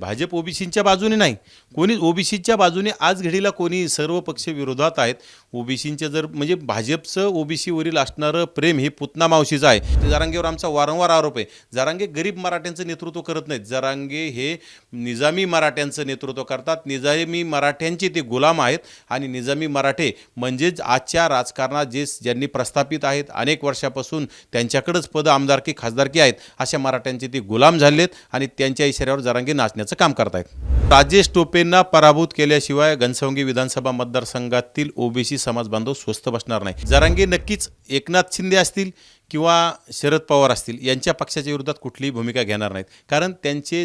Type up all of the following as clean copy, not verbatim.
भाजप ओबीसींच्या बाजूने नाही, कोणी ओबीसीच्या बाजूने आज घडीला कोणी सर्व पक्ष विरोधात आहेत. ओबीसींच्या जर म्हणजे भाजपचं ओबीसीवरील असणारं प्रेम हे पुतना मावशीचं आहे. ते जरांगेवर आमचा वारंवार आरोप आहे. जरांगे गरीब मराठ्यांचं नेतृत्व करत नाहीत. जरांगे हे निजामी मराठ्यांचं नेतृत्व करतात. निजामी मराठ्यांचे ते गुलाम आहेत आणि निजामी मराठे म्हणजेच आजच्या राजकारणात ज्यांनी प्रस्थापित आहेत, अनेक वर्षापासून त्यांच्याकडेच पद, आमदारकी, खासदारकी आहेत, अशा मराठ्यांचे ते गुलाम झालेत आणि त्यांच्या इशाऱ्यावर जरांगे नाचण्याचं काम करतायत. राजेश टोपेंना पराभूत केल्याशिवाय घनसावंगी विधानसभा मतदारसंघातील ओबीसी समाज बांधव स्वस्थ बसणार नाही. जरांगे नक्कीच एकनाथ शिंदे असतील किंवा शरद पवार असतील यांच्या पक्षाच्या विरोधात कुठलीही भूमिका घेणार नाहीत. कारण त्यांचे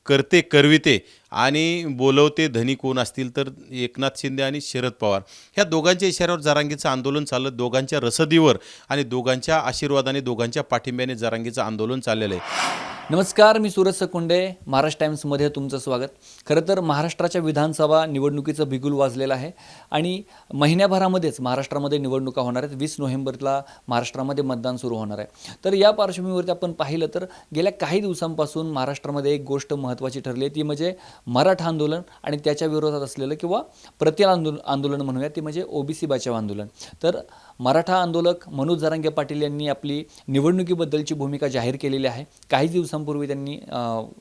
करते करविते आणि बोलवते धनी कोण असतील तर एकनाथ शिंदे आणि शरद पवार ह्या दोघांच्या इशाऱ्यावर जरांगेचं आंदोलन चाललं. दोघांच्या रसदीवर आणि दोघांच्या आशीर्वादाने, दोघांच्या पाठिंब्याने जरांगेचं आंदोलन चाललेलं आहे. नमस्कार, मी सूरज सकुंडे, महाराष्ट्र टाइम्समध्ये तुमचं स्वागत. खरं तर महाराष्ट्राच्या विधानसभा निवडणुकीचं बिगुल वाजलेलं आहे आणि महिन्याभरामध्येच महाराष्ट्रामध्ये निवडणुका होणार आहेत. 20 नोव्हेंबरला महाराष्ट्रामध्ये मतदान सुरू होणार आहे. तर या पार्श्वभूमीवरती आपण पाहिलं तर गेल्या काही दिवसांपासून महाराष्ट्रामध्ये एक गोष्ट महत्त्वाची ठरली आहे, ती म्हणजे मराठा आंदोलन आणि त्याच्या विरोधात असलेलं किंवा आंदोलन म्हणूया, ती म्हणजे ओबीसी बचाव आंदोलन. तर मराठा आंदोलक मनोज जरांगे पाटील यांनी आपली निवडणुकीबद्दलची भूमिका जाहीर केलेली आहे. काही दिवसांपूर्वी त्यांनी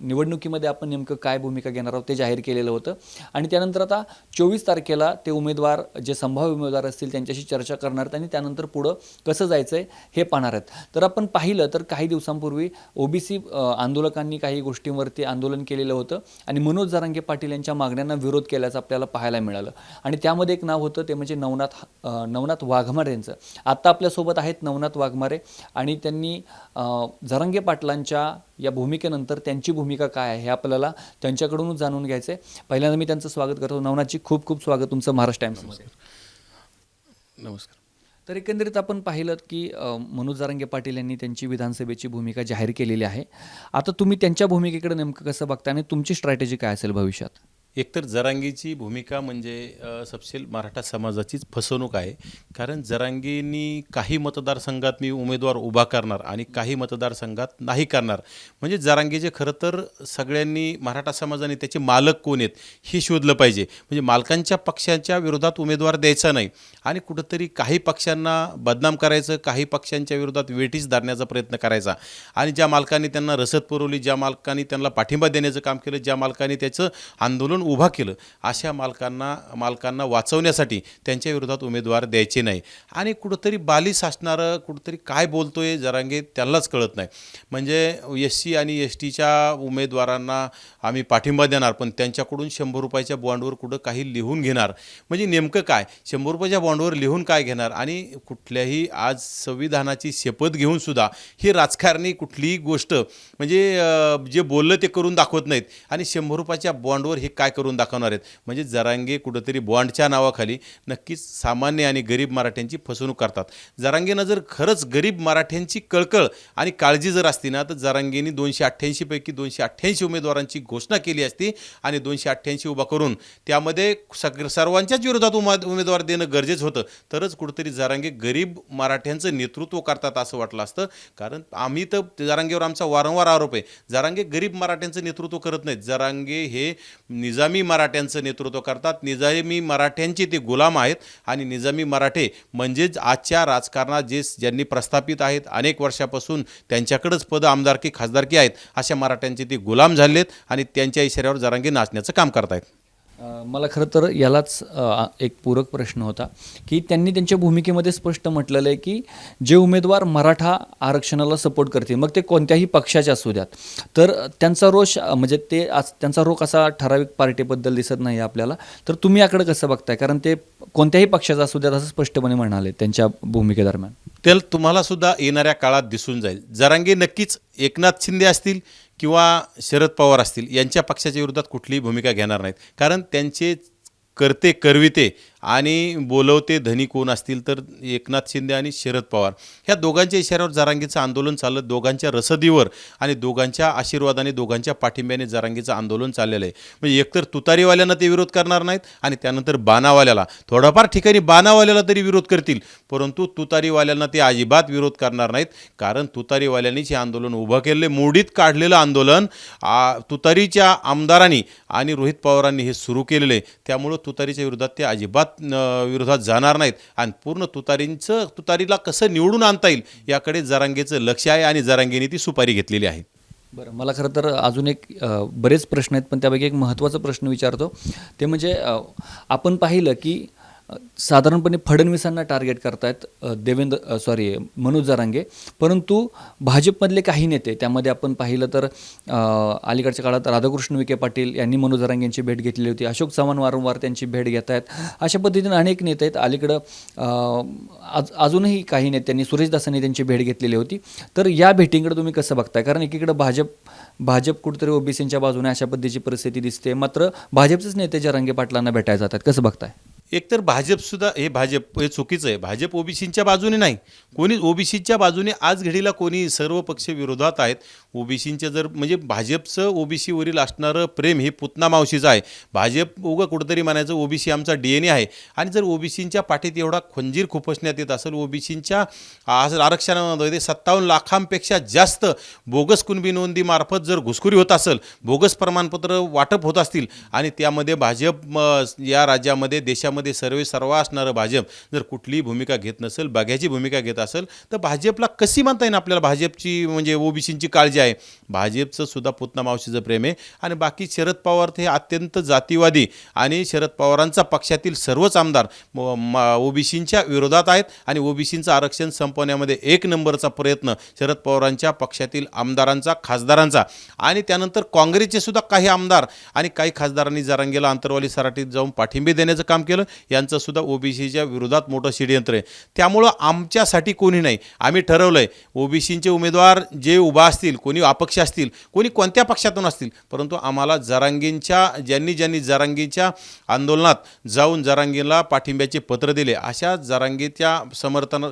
निवडणुकीमध्ये आपण नेमकं काय भूमिका घेणार आहोत ते जाहीर केलेलं होतं आणि त्यानंतर आता 24 तारखेला ते उमेदवार, जे संभाव्य उमेदवार असतील त्यांच्याशी चर्चा करणार आहेत आणि त्यानंतर पुढं कसं जायचं आहे हे पाहणार आहेत. तर आपण पाहिलं तर काही दिवसांपूर्वी ओबीसी आंदोलकांनी काही गोष्टींवरती आंदोलन केलेलं होतं आणि मनोज जरांगे पाटील यांच्या मागण्यांना विरोध केल्याचं आपल्याला पाहायला मिळालं आणि त्यामध्ये एक नाव होतं, ते म्हणजे नवनाथ वाघमारे यांचं. आत्ता आपल्यासोबत आहेत नवनाथ वाघमारे आणि त्यांनी जरांगे पाटलांच्या या भूमिकेनंतर त्यांची भूमिका काय आहे हे आपल्याला त्यांच्याकडूनच जाणून घ्यायचं आहे. पहिल्यांदा मी त्यांचं स्वागत करतो. नवनाथजी, खूप खूप स्वागत तुमचं महाराष्ट्र टाइम्समध्ये. नमस्कार. तर एकंदरीत आपण पाहिलं की मनोज जरांगे पाटील यांनी त्यांची विधानसभेची भूमिका जाहीर केलेली आहे. आता तुम्ही त्यांच्या भूमिकेकडे नेमकं कसं बघता आणि तुमची स्ट्रॅटेजी काय असेल भविष्यात? एकतर जरांगेची भूमिका म्हणजे सपशेल मराठा समाजाचीच फसवणूक आहे. कारण जरांगेंनी काही मतदारसंघात मी उमेदवार उभा करणार आणि काही मतदारसंघात नाही करणार. म्हणजे जरांगेचे खरं तर सगळ्यांनी, मराठा समाजाने त्याचे मालक कोण आहेत हे शोधलं पाहिजे. म्हणजे मालकांच्या पक्षाच्या विरोधात उमेदवार द्यायचा नाही आणि कुठंतरी काही पक्षांना बदनाम करायचं, काही पक्षांच्या विरोधात वेठीस धरण्याचा प्रयत्न करायचा आणि ज्या मालकांनी त्यांना रसद पुरवली, ज्या मालकांनी त्यांना पाठिंबा देण्याचं काम केलं, ज्या मालकांनी त्याचं आंदोलन उभा केलं, अशा मालकांना वाचवण्यासाठी त्यांच्या विरोधात उमेदवार द्यायचे नाही. आणि कुठंतरी बालिश असणारं, कुठंतरी काय बोलतोय जरांगे त्यालाच कळत नाही. म्हणजे SC आणि STच्या उमेदवारांना आम्ही पाठिंबा देणार, पण त्यांच्याकडून 100 रुपयाच्या बॉन्डवर कुठं काही लिहून घेणार. म्हणजे नेमकं काय, 100 रुपयाच्या बॉन्डवर लिहून काय घेणार? आणि कुठल्याही आज संविधानाची शपथ घेऊन सुद्धा हे राजकारणी कुठलीही गोष्ट म्हणजे जे बोललं ते करून दाखवत नाहीत आणि 100 रुपयाच्या बॉन्डवर हे काय करून दाखवणार आहेत. म्हणजे जरांगे कुठंतरी बॉन्डच्या नावाखाली नक्कीच सामान्य आणि गरीब मराठ्यांची फसवणूक करतात. जरांगेनं जर खरंच गरीब मराठ्यांची कळकळ आणि काळजी जर असती ना, तर जरांगेंनी 288 पैकी 288 उमेदवारांची घोषणा केली असती आणि 288 उभा करून त्यामध्ये सर्वांच्याच विरोधात उमेदवार देणं गरजेचं होतं. तरच कुठंतरी जरांगे गरीब मराठ्यांचं नेतृत्व करतात असं वाटलं असतं. कारण आम्ही तर जरांगेवर आमचा वारंवार आरोप आहे, जरांगे गरीब मराठ्यांचं नेतृत्व करत नाहीत. जरांगे हे निजामी मराठ्यांचं नेतृत्व करतात. निजामी मराठ्यांचे ते गुलाम आहेत आणि निजामी मराठे म्हणजेच आजच्या राजकारणात ज्यांनी प्रस्थापित आहेत, अनेक वर्षापासून त्यांच्याकडेच पद, आमदारकी, खासदारकी आहेत, अशा मराठ्यांचे ते गुलाम झालेत आणि त्यांच्या इशाऱ्यावर जरांगे नाचण्याचं काम करतायत. मला खरं तर यालाच एक पूरक प्रश्न होता की त्यांनी त्यांच्या भूमिकेमध्ये स्पष्ट म्हटलेलं आहे की जे उमेदवार मराठा आरक्षणाला सपोर्ट करतील, मग ते कोणत्याही पक्षाचे असू द्यात, तर त्यांचा रोष म्हणजे त्यांचा रोख असा ठराविक पार्टीबद्दल दिसत नाही आपल्याला. तर तुम्ही याकडे कसं बघताय? कारण ते कोणत्याही पक्षाचा असू द्यात असं स्पष्टपणे म्हणाले त्यांच्या भूमिकेदरम्यान. ते तुम्हाला सुद्धा येणाऱ्या काळात दिसून जाईल. जरांगे नक्कीच एकनाथ शिंदे असतील किंवा शरद पवार असतील यांच्या पक्षाच्या विरोधात कुठलीही भूमिका घेणार नाहीत. कारण त्यांचे करते करविते आणि बोलवते धनी कोण असतील तर एकनाथ शिंदे आणि शरद पवार ह्या दोघांच्या इशाऱ्यावर जरांगीचं आंदोलन चाललं, दोघांच्या रसदीवर आणि दोघांच्या आशीर्वादाने, दोघांच्या पाठिंब्याने जरांगीचं आंदोलन चाललेलं आहे. म्हणजे एकतर तुतारीवाल्यांना ते विरोध करणार नाहीत आणि त्यानंतर बाणावाल्याला, थोडाफार ठिकाणी बाणावाल्याला तरी विरोध करतील, परंतु तुतारीवाल्यांना ते अजिबात विरोध करणार नाहीत. कारण तुतारीवाल्यांनीच हे आंदोलन उभं केलेलं, मोडीत काढलेलं आंदोलन तुतारीच्या आमदारांनी आणि रोहित पवारांनी हे सुरू केलेलं आहे. त्यामुळं तुतारीच्या विरोधात ते अजिबात विरोधात जाणार नाहीत आणि पूर्ण तुतारीला कसं निवडून आणता येईल याकडे जरांगेचं लक्ष आहे आणि जरांगेने ती सुपारी घेतलेली आहे. बरं, मला खरं तर अजून एक बरेच प्रश्न आहेत, पण त्यापैकी एक महत्त्वाचा प्रश्न विचारतो. ते म्हणजे आपण पाहिलं की साधारणपणे फडणवीसांना टार्गेट करतायत मनोज जरांगे, परंतु भाजपमधले काही नेते, त्यामध्ये आपण पाहिलं तर अलीकडच्या काळात राधाकृष्ण विखे पाटील यांनी मनोज जरांगे यांची भेट घेतलेली होती, अशोक चव्हाण वारंवार त्यांची भेट घेत आहेत, अशा पद्धतीने अनेक नेते आहेत. अलीकडं अजूनही काही नेत्यांनी, सुरेश दासांनी त्यांची भेट घेतलेली होती. तर या भेटींकडे तुम्ही कसं बघताय? कारण एकीकडे भाजप कुठेतरी ओबीसींच्या बाजूने अशा पद्धतीची परिस्थिती दिसते, मात्र भाजपचेच नेते जरांगे पाटलांना भेटायला जातात, कसं बघताय? एकतर भाजपसुद्धा भाजप हे चुकीचं आहे. भाजप ओबीसींच्या बाजूने नाही, कोणी ओबीसीच्या बाजूने आज घडीला कोणी सर्व पक्ष विरोधात आहेत. ओबीसींच्या जर म्हणजे भाजपचं ओबीसीवरील असणारं प्रेम हे पुतना मावशीचं आहे. भाजप उगं कुठंतरी म्हणायचं ओबीसी आमचा DNA आहे आणि जर ओबीसींच्या पाठीत एवढा खंजीर खुपसण्यात येत असेल, ओबीसींच्या आरक्षणामध्ये 57 लाखांपेक्षा जास्त बोगस कुणबी नोंदीमार्फत जर घुसखोरी होत असेल, बोगस प्रमाणपत्र वाटप होत असतील आणि त्यामध्ये भाजप या राज्यामध्ये देशामध्ये सर्वा असणारं भाजप जर कुठलीही भूमिका घेत नसेल, बघ्याची भूमिका घेत असेल, तर भाजपला कशी म्हणता येईल आपल्याला भाजपची म्हणजे ओबीसींची काळजी आहे? भाजपचं सुद्धा पुतना मावशीचं प्रेम आहे. आणि बाकी शरद पवार हे अत्यंत जातीवादी आणि शरद पवारांचा पक्षातील सर्वच आमदार ओबीसींच्या विरोधात आहेत आणि ओबीसींचं आरक्षण संपवण्यामध्ये एक नंबरचा प्रयत्न शरद पवारांच्या पक्षातील आमदारांचा, खासदारांचा आणि त्यानंतर काँग्रेसचे सुद्धा काही आमदार आणि काही खासदारांनी जरांगेला अंतरवाली सराटीत जाऊन पाठिंबे देण्याचं काम केलं. यांचं सुद्धा ओबीसीच्या विरोधात मोठं षडयंत्र आहे. त्यामुळं आमच्यासाठी कोणी नाही. आम्ही ठरवलंय ओबीसींचे उमेदवार जे उभा असतील, कोणी अपक्ष असतील, कोणी कोणत्या पक्षातून असतील, परंतु आम्हाला ज्यांनी जरांगीच्या आंदोलनात जाऊन जरांगीला पाठिंब्याचे पत्र दिले, अशा जरांगीच्या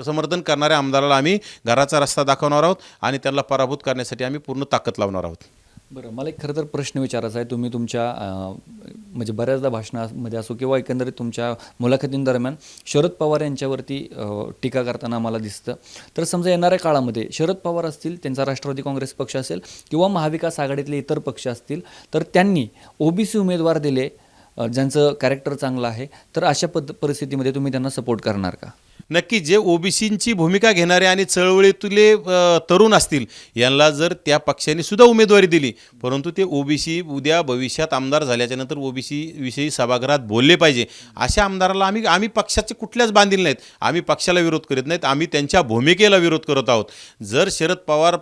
समर्थन करणाऱ्या आमदाराला आम्ही घराचा रस्ता दाखवणार आहोत आणि त्यांना पराभूत करण्यासाठी आम्ही पूर्ण ताकद लावणार आहोत. बरं, मला एक खरं तर प्रश्न विचारायचा आहे. तुम्ही तुमच्या म्हणजे बऱ्याचदा भाषणामध्ये असो किंवा एकंदरीत तुमच्या मुलाखतींदरम्यान शरद पवार यांच्यावरती टीका करताना आम्हाला दिसतं. तर समजा येणाऱ्या काळामध्ये शरद पवार असतील, त्यांचा राष्ट्रवादी काँग्रेस पक्ष असेल किंवा महाविकास आघाडीतले इतर पक्ष असतील, तर त्यांनी ओबीसी उमेदवार दिले ज्यांचं कॅरेक्टर चांगलं आहे, तर अशा परिस्थितीमध्ये तुम्ही त्यांना सपोर्ट करणार का? नक्की. जे ओबीसींची भूमिका घेणारे आणि चळवळीतले तरुण असतील, यांना जर त्या पक्षाने सुद्धा उमेदवारी दिली, परंतु ते ओबीसी उद्या भविष्यात आमदार झाल्याच्यानंतर ओबीसी विषयी सभागृहात बोलले पाहिजे. अशा आमदाराला आम्ही पक्षाचे कुठल्याच बांधील नाहीत. आम्ही पक्षाला विरोध करीत नाहीत, आम्ही त्यांच्या भूमिकेला विरोध करत आहोत. जर शरद पवार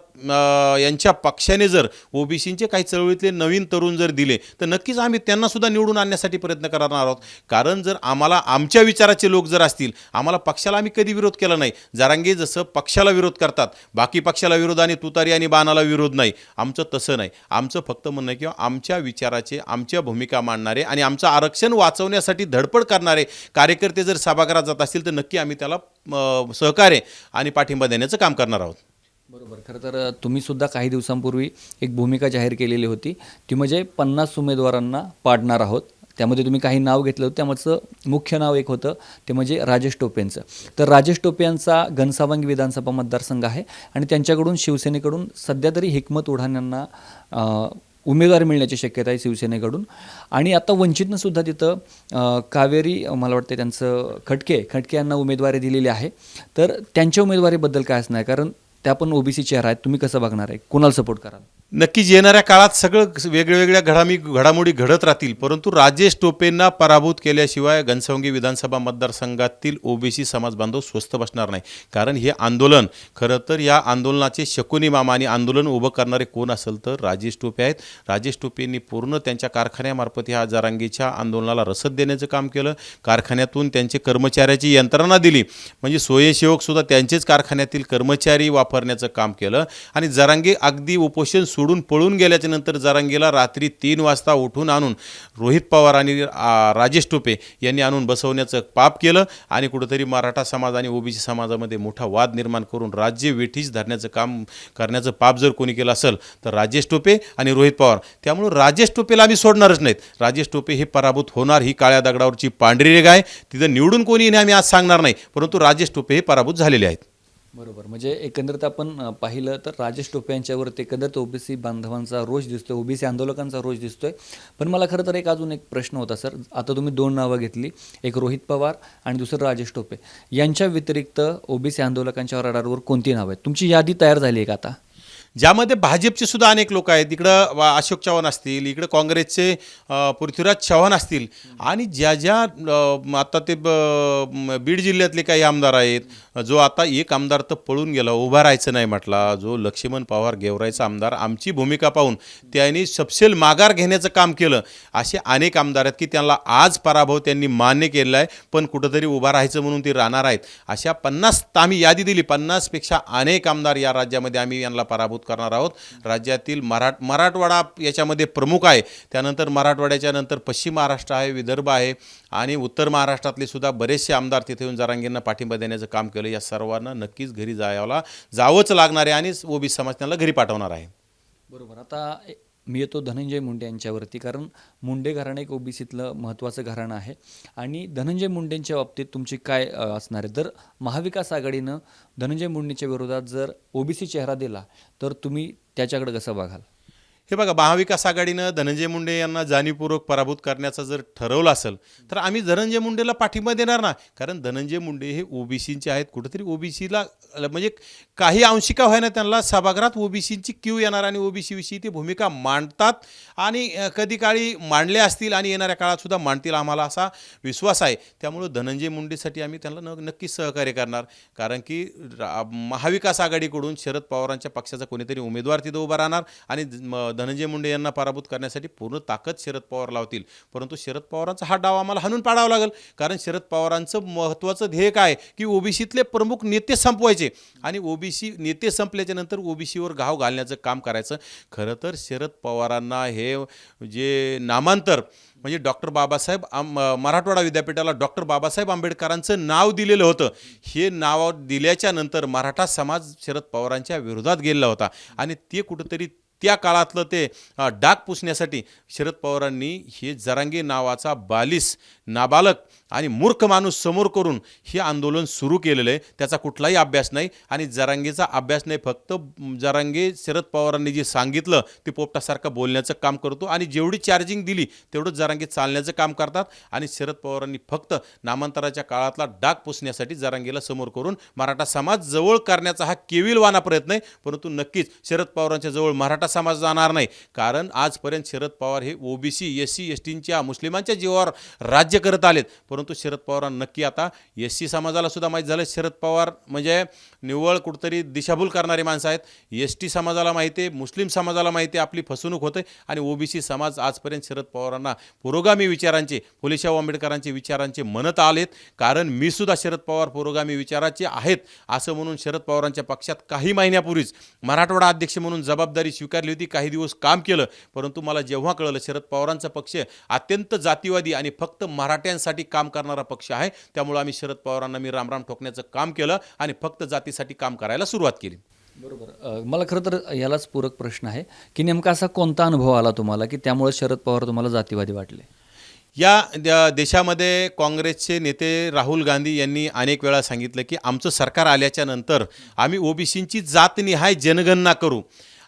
यांच्या पक्षाने जर ओबीसींचे काही चळवळीतले नवीन तरुण जर दिले, तर नक्कीच आम्ही त्यांना सुद्धा निवडून आणण्यासाठी प्रयत्न करणार आहोत. कारण जर आम्हाला आमच्या विचाराचे लोक जर असतील, आम्हाला पक्षाला आम्ही कधी विरोध केला नाही. जरांगे जसं पक्षाला विरोध करतात, बाकी पक्षाला विरोध आणि तुतारी आणि बाणाला विरोध नाही, आमचं तसं नाही. आमचं फक्त म्हणणं आहे किंवा आमच्या विचाराचे, आमच्या भूमिका मांडणारे आणि आमचं आरक्षण वाचवण्यासाठी धडपड करणारे कार्यकर्ते जर सभागृहात जात असतील, तर नक्की आम्ही त्याला सहकार्य आणि पाठिंबा देण्याचं काम करणार आहोत. बरोबर. खरं तर तुम्ही सुद्धा काही दिवसांपूर्वी एक भूमिका जाहीर केलेली होती, ती म्हणजे 50 उमेदवारांना पाडणार आहोत. त्यामध्ये तुम्ही काही नाव घेतलं होतं, त्यामधचं मुख्य नाव एक होतं, ते म्हणजे राजेश टोपेंचं. तर राजेश टोपे यांचा घनसावंगी विधानसभा मतदारसंघ आहे आणि त्यांच्याकडून शिवसेनेकडून सध्या तरी हिकमत उढाण यांना उमेदवार मिळण्याची शक्यता आहे शिवसेनेकडून. आणि आता वंचितनं सुद्धा तिथं कावेरी, मला वाटतं त्यांचं खटके यांना उमेदवारी दिलेली आहे. तर त्यांच्या उमेदवारीबद्दल काय असणार आहे? कारण त्या पण ओबीसी चेहरा आहेत. तुम्ही कसं बघणार आहे? कोणाला सपोर्ट कराल? नक्कीच येणाऱ्या काळात सगळं वेगवेगळ्या घडामोडी घडत राहतील, परंतु राजेश टोपेंना पराभूत केल्याशिवाय घनसावंगी विधानसभा मतदारसंघातील ओबीसी समाज बांधव स्वस्थ बसणार नाही. कारण हे आंदोलन खरं तर या आंदोलनाचे शकुनी मामा आणि आंदोलन उभं करणारे कोण असेल तर राजेश टोपे आहेत. राजेश टोपेंनी पूर्ण त्यांच्या कारखान्यामार्फत ह्या जरांगीच्या आंदोलनाला रसद देण्याचं काम केलं. कारखान्यातून त्यांचे कर्मचाऱ्याची यंत्रणा दिली, म्हणजे स्वयंसेवकसुद्धा त्यांचेच कारखान्यातील कर्मचारी वापरण्याचं काम केलं आणि जरांगे अगदी उपोषण सोडून पळून गेल्याच्या नंतर जरांगेला रात्री 3 वाजता उठून आणून रोहित पवार आणि राजेश टोपे यांनी आणून बसवण्याचं पाप केलं आणि कुठंतरी मराठा समाज आणि ओबीसी समाजामध्ये मोठा वाद निर्माण करून राज्य वेठीस धरण्याचं काम करण्याचं पाप जर कोणी केलं असेल तर राजेश टोपे आणि रोहित पवार. त्यामुळे राजेश टोपेला आम्ही सोडणारच नाहीत. राजेश टोपे हे पराभूत होणार, ही काळ्या दगडावरची पांढरी रेघ आहे. तिथं निवडून कोणी येणे आम्ही आज सांगणार नाही, परंतु राजेश टोपे हे पराभूत झालेले आहेत. बरोबर. म्हणजे एकंदरीत आपण पाहिलं तर राजेश टोपे यांच्यावरती एकंदरीत ओबीसी बांधवांचा रोष दिसतोय, ओबीसी आंदोलकांचा रोष दिसतोय. पण मला खरं तर अजून एक प्रश्न होता सर. आता तुम्ही 2 नावं घेतली, एक रोहित पवार आणि दुसरं राजेश टोपे. यांच्या व्यतिरिक्त ओबीसी आंदोलकांच्या रडारवर कोणती नावं आहेत? तुमची यादी तयार झाली आहे का आता? ज्यामध्ये भाजपचे सुद्धा अनेक लोक आहेत. इकडं अशोक चव्हाण असतील, इकडं काँग्रेसचे पृथ्वीराज चव्हाण असतील आणि ज्या आता ते बीड जिल्ह्यातले काही आमदार आहेत. जो आता एक आमदार तर पळून गेला, उभा राहायचं नाही म्हटला, जो लक्ष्मण पवार गेवरायचा आमदार, आमची भूमिका पाहून त्यांनी सपशेल माघार घेण्याचं काम केलं. असे अनेक आमदार आहेत की त्यांना आज पराभव त्यांनी मान्य केलेला आहे, पण कुठंतरी उभा राहायचं म्हणून ते राहणार आहेत. अशा 50 आम्ही यादी दिली, 50पेक्षा अनेक आमदार या राज्यामध्ये आम्ही यांना पराभूत करणार आहोत. राज्यातील मराठवाडा याच्यामध्ये प्रमुख आहे. त्यानंतर मराठवाड्याच्या नंतर पश्चिम महाराष्ट्र आहे, विदर्भ आहे आणि उत्तर महाराष्ट्रातले सुद्धा बरेचसे आमदार तिथे येऊन जरांगेंना पाठिंबा देण्याचं काम केलं. या सर्वांना नक्कीच घरी जावंच लागणार आहे आणि ओबीसी समाज त्यांना घरी पाठवणार आहे. बरोबर. आता मी येतो धनंजय मुंडे यांच्यावरती, कारण मुंडे घराणं एक ओबीसीतलं महत्त्वाचं घराणं आहे आणि धनंजय मुंडेंच्या बाबतीत तुमची काय असणार आहे? जर महाविकास आघाडीनं धनंजय मुंडेंच्या विरोधात जर ओबीसी चेहरा दिला तर तुम्ही त्याच्याकडे कसं बघाल? हे बघा, महाविकास आघाडीनं धनंजय मुंडे यांना जाणीवपूर्वक पराभूत करण्याचं जर ठरवलं असेल तर आम्ही धनंजय मुंडेला पाठिंबा देणार ना. कारण धनंजय मुंडे हे ओबीसींचे आहेत. कुठेतरी ओबीसीला म्हणजे काही अंशिका व्हायना त्यांना सभागृहात ओबीसींची क्यू येणार आणि ओबीसीविषयी ते भूमिका मांडतात आणि कधी काळी मांडल्या असतील आणि येणाऱ्या काळात सुद्धा मांडतील, आम्हाला असा विश्वास आहे. त्यामुळं धनंजय मुंडेसाठी आम्ही त्यांना नक्कीच सहकार्य करणार. कारण की महाविकास आघाडीकडून शरद पवारांच्या पक्षाचा कोणीतरी उमेदवार तिथं उभा राहणार आणि धनंजय मुंडे यांना पराभूत करण्यासाठी पूर्ण ताकद शरद पवार लावतील. परंतु शरद पवारांचा हा डाव आम्हाला हाणून पाडावा लागेल. कारण शरद पवारांचं महत्त्वाचं ध्येय काय की ओबीसीतले प्रमुख नेते संपवायचे आणि ओबीसी नेते संपल्याच्या नंतर ओबीसीवर घाव घालण्याचं काम करायचं. खरं तर शरद पवारांना हे जे नामांतर म्हणजे डॉक्टर बाबासाहेब मराठवाडा विद्यापीठाला डॉक्टर बाबासाहेब आंबेडकरांचं नाव दिलेलं होतं. हे नाव दिल्याच्या नंतर मराठा समाज शरद पवारांच्या विरोधात गेलेला होता आणि ते कुठंतरी त्या काळातलं ते डाग पुसण्यासाठी शरद पवारांनी हे जरांगे नावाचा बालिश, नाबालक आणि मूर्ख माणूस समोर करून हे आंदोलन सुरू केलेलं आहे. त्याचा कुठलाही अभ्यास नाही आणि जरांगेचा अभ्यास नाही. फक्त जरांगे शरद पवारांनी जे सांगितलं ते पोपटासारखं बोलण्याचं काम करतो आणि जेवढी चार्जिंग दिली तेवढंच जरांगे चालण्याचं काम करतात आणि शरद पवारांनी फक्त नामांतराच्या काळातला डाग पुसण्यासाठी जरांगेला समोर करून मराठा समाज जवळ करण्याचा हा केविलवाना प्रयत्न आहे. परंतु नक्कीच शरद पवारांच्या जवळ मराठा समाज जाणार नाही. कारण आजपर्यंत शरद पवार हे ओबीसी, एससी, एसटींच्या, मुस्लिमांच्या जीवावर राज्य करत आलेत. परंतु शरद पवारांना नक्की आता एससी समाजाला सुद्धा माहीत झालं शरद पवार म्हणजे निव्वळ कुठंतरी दिशाभूल करणारे माणसं आहेत. एसटी समाजाला माहिती आहे, मुस्लिम समाजाला माहिती आहे आपली फसवणूक होते आणि ओबीसी समाज आजपर्यंत शरद पवारांना पुरोगामी विचारांचे, फुलेशाह आंबेडकरांचे विचारांचे म्हणत आलेत. कारण मी सुद्धा शरद पवार पुरोगामी विचाराचे आहेत असं म्हणून शरद पवारांच्या पक्षात काही महिन्यापूर्वीच मराठवाडा अध्यक्ष म्हणून जबाबदारी स्वीकारली होती. काही दिवस काम केलं. परंतु मला जेव्हा कळलं शरद पवारांचा पक्ष अत्यंत जातीवादी आणि फक्त मराठ्यांसाठी काम करणारा पक्ष आहे, त्यामुळे आम्ही शरद पवारांना मी रामराम ठोकण्याचं काम केलं आणि फक्त जातीसाठी काम करायला सुरुवात केली. बरोबर. मला खरं तर यालाच पूरक प्रश्न आहे की नेमका असा कोणता अनुभव आला तुम्हाला की त्यामुळे शरद पवार तुम्हाला जातीवादी वाटले? या देशामध्ये काँग्रेसचे नेते राहुल गांधी यांनी अनेक वेळा सांगितलं की आमचं सरकार आल्याच्या नंतर आम्ही ओबीसींची जातनिहाय जनगणना करू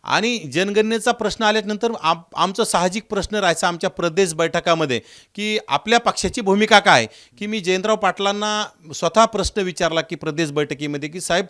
आणि जनगणनेचा प्रश्न आल्यानंतर आमचा साहजिक प्रश्न राहायचा आमच्या प्रदेश बैठकामध्ये की आपल्या पक्षाची भूमिका काय. की मी जयंतराव पाटलांना स्वतः प्रश्न विचारला की प्रदेश बैठकीमध्ये की साहेब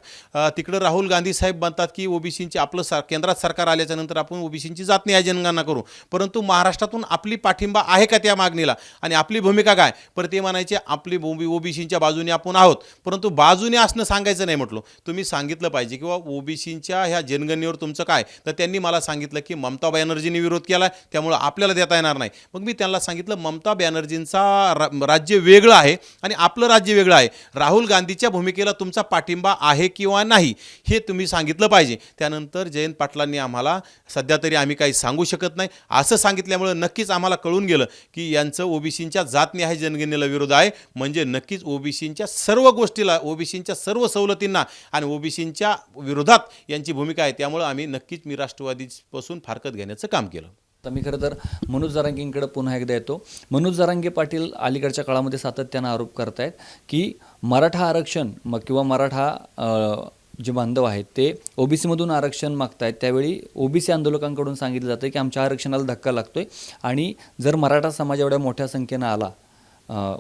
तिकडं राहुल गांधी साहेब म्हणतात की ओबीसींची आपलं केंद्रात सरकार आल्याच्यानंतर आपण ओबीसींची जातनिहाय जनगणना करू, परंतु महाराष्ट्रातून आपली पाठिंबा आहे का त्या मागणीला आणि आपली भूमिका काय. परत ते म्हणायचे आपली ओबीसींच्या बाजूने आपण आहोत, परंतु बाजूने असणं सांगायचं नाही. म्हटलं तुम्ही सांगितलं पाहिजे किंवा ओबीसींच्या ह्या जनगणनेवर तुमचं काय. तर त्यांनी मला सांगितलं की ममता बॅनर्जींनी विरोध केला त्यामुळं आपल्याला देता येणार नाही. मग मी त्यांना सांगितलं ममता बॅनर्जींचा राज्य वेगळं आहे आणि आपलं राज्य वेगळं आहे. राहुल गांधीच्या भूमिकेला तुमचा पाठिंबा आहे किंवा नाही हे तुम्ही सांगितलं पाहिजे. त्यानंतर जयंत पाटलांनी आम्हाला सध्या तरी आम्ही काही सांगू शकत नाही असं सांगितल्यामुळं नक्कीच आम्हाला कळून गेलं की यांचं ओबीसींच्या जातनिहाय जनगणनेला विरोध आहे. म्हणजे नक्कीच ओबीसींच्या सर्व गोष्टीला, ओबीसींच्या सर्व सवलतींना आणि ओबीसींच्या विरोधात यांची भूमिका आहे. त्यामुळं आम्ही नक्कीच मी राष्ट्रवादीपासून फारकत घेण्याचं काम केलं. तर मी खरं तर मनोज जरांगेंकडे पुन्हा एकदा येतो. मनोज जरांगे पाटील अलीकडच्या काळामध्ये सातत्यानं आरोप करतायत की मराठा आरक्षण मग किंवा मराठा जे बांधव आहेत ते ओबीसीमधून आरक्षण मागतायत. त्यावेळी ओबीसी आंदोलकांकडून सांगितलं जातं की आमच्या आरक्षणाला धक्का लागतोय आणि जर मराठा समाज एवढ्या मोठ्या संख्येनं आला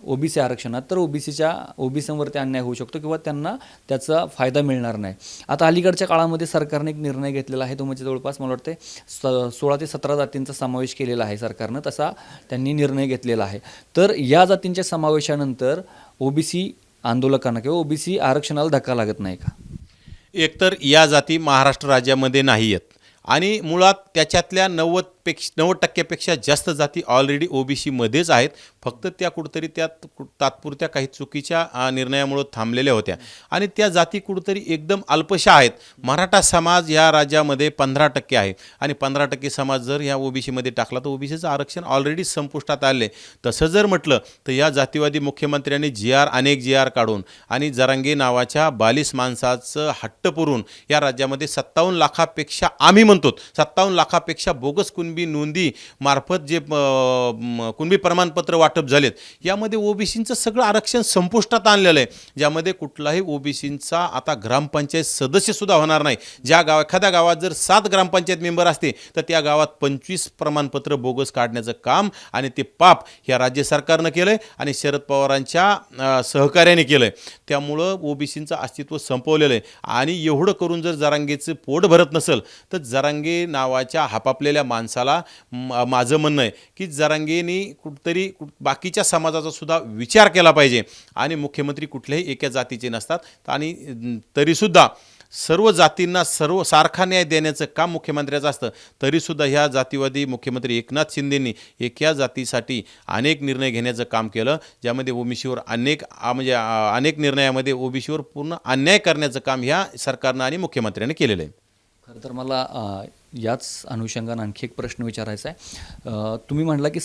ओबीसी आरक्षणात तर ओबीसीवरती अन्याय होऊ शकतो किंवा त्यांना त्याचा फायदा मिळणार नाही. आता अलीकडच्या काळामध्ये सरकारने एक निर्णय घेतलेला आहे तो म्हणजे जवळपास मला वाटते 16 ते 17 जातींचा समावेश केलेला आहे सरकारनं, तसा त्यांनी निर्णय घेतलेला आहे. तर या जातींच्या समावेशानंतर ओबीसी आंदोलकांना किंवा ओबीसी आरक्षणाला धक्का लागत नाही का? एकतर या जाती महाराष्ट्र राज्यामध्ये नाही आहेत आणि मुळात त्याच्यातल्या 90% जास्त जाती ऑलरेडी ओबीसीमध्येच आहेत. फक्त त्या कुठंतरी तात्पुरत्या काही चुकीच्या निर्णयामुळे थांबलेल्या होत्या आणि त्या जाती कुठंतरी एकदम अल्पशा आहेत. मराठा समाज या राज्यामध्ये 15% आहे आणि 15% समाज जर या ओबीसीमध्ये टाकला तर ओबीसीचं आरक्षण ऑलरेडी संपुष्टात आले. तसं जर म्हटलं तर या जातीवादी मुख्यमंत्र्यांनी अनेक जी आर काढून आणि जरांगे नावाच्या बालिश माणसाचं हट्ट पुरून या राज्यामध्ये 57 लाखापेक्षा आम्ही म्हणतो 57 लाखापेक्षा बोगस कुणबी नोंदी मार्फत जे कुणबी प्रमाणपत्र वाटप झालेत यामध्ये ओबीसींचं सगळं आरक्षण संपुष्टात आणलेलं आहे. ज्यामध्ये कुठलाही ओबीसींचा आता ग्रामपंचायत सदस्य सुद्धा होणार नाही. एखाद्या गावात जर 7 ग्रामपंचायत मेंबर असते तर त्या गावात 25 प्रमाणपत्र बोगस काढण्याचं काम आणि ते पाप या राज्य सरकारनं केलंय आणि शरद पवारांच्या सहकार्याने केलंय. त्यामुळं ओबीसींचं अस्तित्व संपवलेलं आहे आणि एवढं करून जर जरांगेचं पोट भरत नसेल तर जरांगे नावाच्या हापापलेल्या माणसाला माझं म्हणणं आहे की जरांगेनी कुठतरी बाकीच्या समाजाचा सुद्धा विचार केला पाहिजे. आणि मुख्यमंत्री कुठल्याही एका जातीचे नसतात आणि तरीसुद्धा सर्व जातींना सारखा न्याय देण्याचं काम मुख्यमंत्र्याचं असतं. तरीसुद्धा ह्या जातीवादी मुख्यमंत्री एकनाथ शिंदेंनी एका जातीसाठी अनेक निर्णय घेण्याचं काम केलं. ज्यामध्ये ओबीसीवर अनेक निर्णयामध्ये ओबीसीवर पूर्ण अन्याय करण्याचं काम ह्या सरकारनं आणि मुख्यमंत्र्यांनी केलेलं आहे. खरं तर मला याच अनुषंगानं आणखी एक प्रश्न विचारायचा आहे. तुम्ही म्हटला की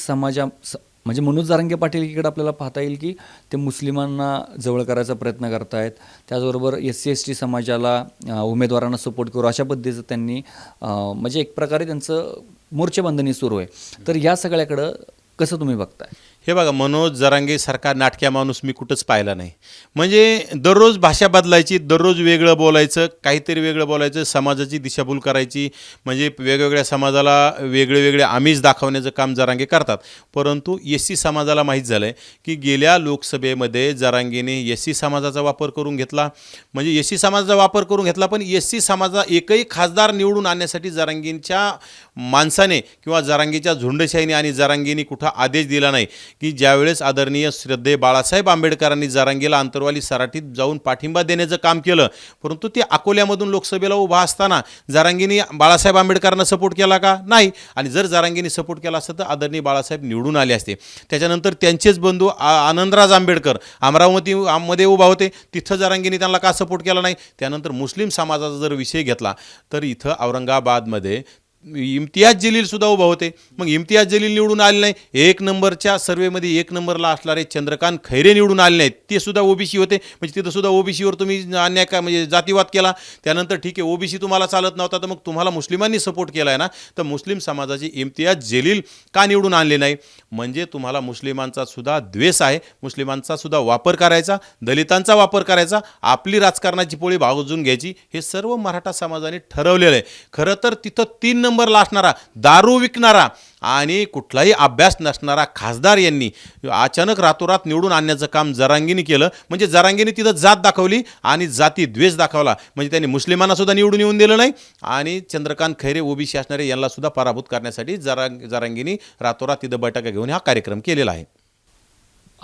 म्हणजे मनोज जरांगे पाटील इकडे आपल्याला पाहता येईल की ते मुस्लिमांना जवळ करायचा प्रयत्न करतायत. त्याचबरोबर SC ST समाजाला उमेदवारांना सपोर्ट करू अशा पद्धतीचं त्यांनी म्हणजे एक प्रकारे त्यांचं मोर्चेबंधनी सुरू आहे. तर या सगळ्याकडं कसं तुम्ही बघताय? हे बघा, मनोज जरांगेसारखा नाटक्या माणूस मी कुठंच पाहिला नाही. म्हणजे दररोज भाषा बदलायची, दररोज वेगळं बोलायचं, काहीतरी वेगळं बोलायचं, समाजाची दिशाभूल करायची. म्हणजे वेगवेगळ्या समाजाला वेगळे आमिष दाखवण्याचं काम जरांगे करतात. परंतु SC समाजाला माहीत झालं आहे की गेल्या लोकसभेमध्ये जरांगेने SC समाजाचा वापर करून घेतला. म्हणजे SC समाजाचा वापर करून घेतला पण SC समाजाचा एकही खासदार निवडून आणण्यासाठी जरांगेंच्या माणसाने किंवा जरांगेच्या झुंडशाहीने आणि जरांगेने कुठं आदेश दिला नाही की ज्यावेळेस आदरणीय श्रद्धेय बाळासाहेब आंबेडकरांनी जरांगेला अंतरवाली सराटीत जाऊन पाठिंबा देण्याचं काम केलं. परंतु ते अकोल्यामधून लोकसभेला उभा असताना जरांगेंनी बाळासाहेब आंबेडकरांना सपोर्ट केला का? नाही. आणि जर जरांगेंनी सपोर्ट केला असतं तर आदरणीय बाळासाहेब निवडून आले असते. त्याच्यानंतर त्यांचेच बंधू आनंदराज आंबेडकर अमरावतीमध्ये उभा होते, तिथं जरांगेंनी त्यांना का सपोर्ट केला नाही? त्यानंतर मुस्लिम समाजाचा जर विषय घेतला तर इथं औरंगाबादमध्ये इम्तियाज जलील सुद्धा उभा होते. मग इम्तियाज जलील निवडून आले नाही. 1 नंबरच्या सर्वेमध्ये 1 नंबरला असणारे चंद्रकांत खैरे निवडून आले नाहीत. ते सुद्धा ओबीसी होते. म्हणजे तिथं सुद्धा ओबीसीवर तुम्ही अन्याय म्हणजे जातीवाद केला. त्यानंतर ठीक आहे, ओबीसी तुम्हाला चालत नव्हता तर मग तुम्हाला मुस्लिमांनी सपोर्ट केला आहे ना, तर मुस्लिम समाजाचे इम्तियाज जलील का निवडून आणले नाही? म्हणजे तुम्हाला मुस्लिमांचा सुद्धा द्वेष आहे, मुस्लिमांचा सुद्धा वापर करायचा, दलितांचा वापर करायचा, आपली राजकारणाची पोळी भाजून घ्यायची, हे सर्व मराठा समाजाने ठरवलेलं आहे. खरं तर तिथं 3 नंबरला असणारा, दारू विकणारा आणि कुठलाही अभ्यास नसणारा खासदार यांनी अचानक रातोरात निवडून आणण्याचं काम जरांगेंनी केलं. म्हणजे जरांगेंनी तिथं जात दाखवली आणि जाती द्वेष दाखवला. म्हणजे त्यांनी मुस्लिमांना सुद्धा निवडून येऊन दिलं नाही आणि चंद्रकांत खैरे ओबीसी असणारे यांना सुद्धा पराभूत करण्यासाठी जरांगेंनी रातोरात तिथं बैठका घेऊन हा कार्यक्रम केलेला आहे.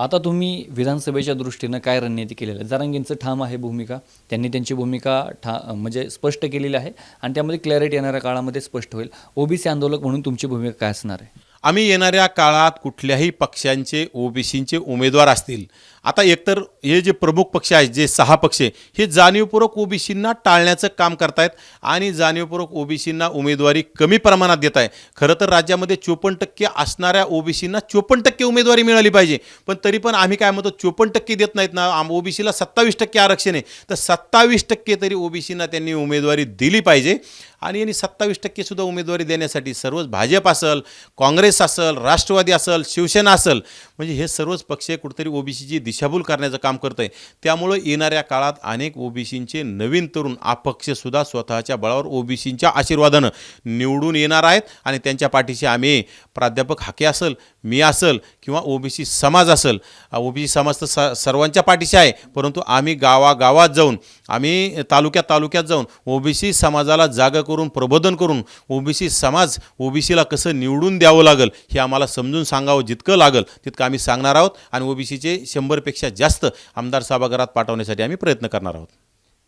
आता तुम्ही विधानसभेच्या दृष्टीनं काय रणनीती केलेलं आहे? जरांगेंचं ठाम आहे भूमिका, त्यांनी त्यांची भूमिका म्हणजे स्पष्ट केलेली आहे आणि त्यामध्ये क्लॅरिटी येणाऱ्या काळामध्ये स्पष्ट होईल. ओबीसी आंदोलक म्हणून तुमची भूमिका काय असणार आहे? आम्ही येणाऱ्या काळात कुठल्याही पक्षांचे ओबीसींचे उमेदवार असतील, आता एकतर हे जे प्रमुख पक्ष आहेत, जे 6 पक्ष हे जाणीवपूर्वक ओबीसींना टाळण्याचं काम करतायत आणि जाणीवपूर्वक ओबीसींना उमेदवारी कमी प्रमाणात देत आहे. खरं तर राज्यामध्ये 54% असणाऱ्या ओबीसींना 54% उमेदवारी मिळाली पाहिजे, पण तरी पण आम्ही काय म्हणतो 54% देत नाहीत ना. ओबीसीला 27% आरक्षण आहे, तर 27% तरी ओबीसींना त्यांनी उमेदवारी दिली पाहिजे. आणि यांनी 27% सुद्धा उमेदवारी देण्यासाठी सर्वच भाजप असेल, काँग्रेस असेल, राष्ट्रवादी असेल, शिवसेना असेल, म्हणजे हे सर्वच पक्ष कुठेतरी ओबीसीची दिशाभूल करण्याचं काम करत आहे. त्यामुळं येणाऱ्या काळात अनेक ओबीसींचे नवीन तरुण अपक्षसुद्धा स्वतःच्या बळावर ओबीसींच्या आशीर्वादानं निवडून येणार आहेत आणि त्यांच्या पाठीशी आम्ही प्राध्यापक हाके असेल, मी असेल किंवा ओबीसी समाज असेल, ओबीसी समाज तर सर्वांच्या पाठीशी आहे, परंतु आम्ही गावागावात जाऊन, आम्ही तालुक्यात जाऊन ओबीसी समाजाला जागा करून, प्रबोधन करून ओबीसी समाज ओबीसीला कसं निवडून द्यावं लागेल हे आम्हाला समजून सांगावं जितकं लागेल तितकं आम्ही सांगणार आहोत आणि ओबीसीचे 100पेक्षा जास्त आमदार सभागृहात पाठवण्यासाठी आम्ही प्रयत्न करणार आहोत.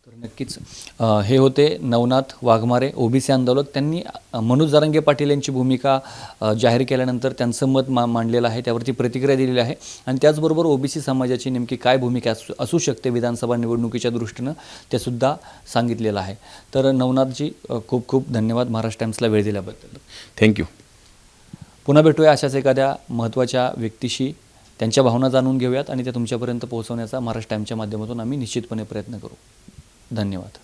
तर नक्कीच हे होते नवनाथ वाघमारे, ओबीसी आंदोलक. त्यांनी मनोज जरांगे पाटील यांची भूमिका जाहीर केल्यानंतर त्यांचं मत मांडलेलं आहे, त्यावरती प्रतिक्रिया दिलेली आहे आणि त्याचबरोबर ओबीसी समाजाची नेमकी काय भूमिका असू शकते विधानसभा निवडणुकीच्या दृष्टीनं ते सुद्धा सांगितलेलं आहे. तर नवनाथजी खूप खूप धन्यवाद महाराष्ट्र टाइम्सला वेळ दिल्याबद्दल. थँक्यू. पुन्हा भेटूया अशाच एखाद्या महत्त्वाच्या व्यक्तीशी, त्यांच्या भावना जाणून घेऊयात आणि त्या तुमच्यापर्यंत पोहोचवण्याचा महाराष्ट्र टाइम्सच्या माध्यमातून आम्ही निश्चितपणे प्रयत्न करू. धन्यवाद.